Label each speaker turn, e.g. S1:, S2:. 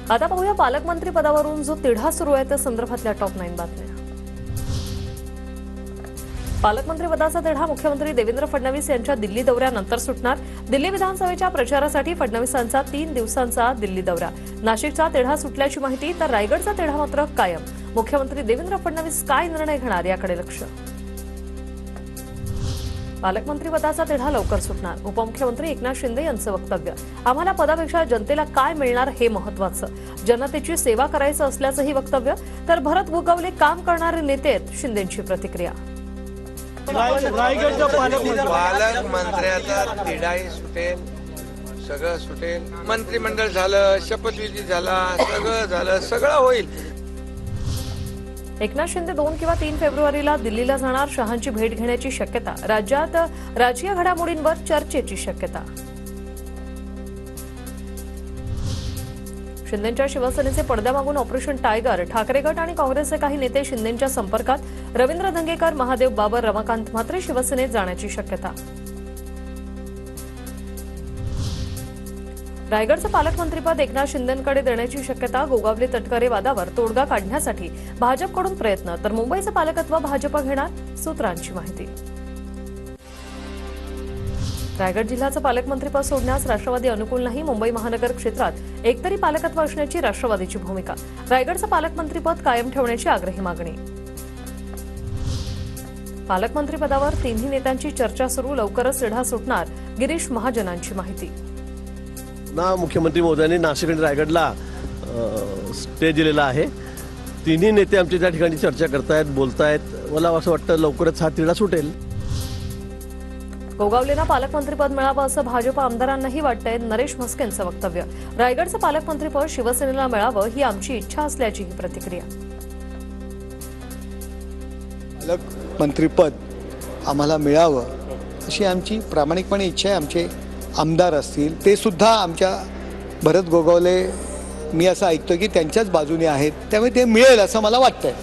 S1: आता पाहूया पालकमंत्री पदावरून जो तिढा सुरू आहे त्या संदर्भातल्या टॉप 9 बातम्या। पालकमंत्री पदाचा तिढा मुख्यमंत्री देवेंद्र फडणवीस यांच्या दिल्ली दौऱ्यानंतर सुटणार। दिल्ली विधानसभेच्या प्रचारासाठी फडणवीसांचा 3 दिवसांचा दिल्ली दौरा। नाशिकचा तिढा सुटल्याची माहिती, तर रायगडचा तिढा मात्र कायम। मुख्यमंत्री देवेंद्र फडणवीस काय निर्णय घेणार याकडे लक्ष। पालकमंत्री पदाचा तिढा लवकर सुटणार। उपमुख्यमंत्री एकनाथ शिंदे यांचं वक्तव्य, आम्हाला पदापेक्षा जनतेला काय मिळणार हे महत्त्वाचं, जनतेची सेवा करायचं असल्याचंही वक्तव्य। तर भरत गोगावले काम करणारे नेते आहेत, शिंदेंची प्रतिक्रिया।
S2: पालकमंत्र्याचा तिढाही सुटेल, सगळं सुटेल। मंत्रिमंडळ झालं, शपथविधी झाला, सगळं झालं, सगळं होईल।
S1: एकनाथ शिंदे 2 किंवा 3 फेब्रुवारीला दिल्लीला जाणार। शहांची भेट घेण्याची शक्यता। राज्यात राजकीय घडामोडींवर चर्चेची शक्यता। शिंदेंच्या शिवसेनेचे पडद्यामागून ऑपरेशन टायगर। ठाकरे गट आणि काँग्रेसचे काही नेते शिंदेंच्या संपर्कात। रवींद्र धंगेकर, महादेव बाबर, रमाकांत म्हात्रे शिवसेनेत जाण्याची शक्यता। रायगडचं पालकमंत्रीपद एकनाथ शिंदेंकडे देण्याची शक्यता। गोगावले तटकरे वादावर तोडगा काढण्यासाठी भाजपकडून प्रयत्न, तर मुंबईचं पालकत्व भाजप घेणार, सूत्रांची माहिती। रायगड जिल्ह्याचं पालकमंत्रीपद सोडण्यास राष्ट्रवादी अनुकूल नाही। मुंबई महानगर क्षेत्रात एकतरी पालकत्व असण्याची राष्ट्रवादीची भूमिका। रायगडचं पालकमंत्रीपद कायम ठेवण्याची आग्रही मागणी। पालकमंत्रीपदावर तिन्ही नेत्यांची चर्चा सुरू। लवकरच तिढा सुटणार, गिरीश महाजनांची माहिती।
S3: मुख्यमंत्री महोदयांनी नाशिक आणि रायगडला स्टे दिलेला आहे। तिन्ही नेते आमच्या त्या ठिकाणी चर्चा करतायत, बोलतायत। मला असं वाटतं लवकरच हा तिढा सुटेल।
S1: गोगावलेंना पालकमंत्रीपद मिळावं असं भाजप आमदारांनाही वाटतंय। नरेश म्हस्केंचं वक्तव्य, रायगडचं पालकमंत्रीपद शिवसेनेला मिळावं ही आमची इच्छा असल्याची प्रतिक्रिया।
S4: पालकमंत्रीपद आम्हाला मिळावं अशी आमची प्रामाणिकपणे इच्छा आहे। आमचे आमदार असतील ते सुद्धा आमच्या भरत गोगावले, मी असं ऐकतो की त्यांच्याच बाजूने आहेत, त्यामुळे ते मिळेल असं मला वाटतंय।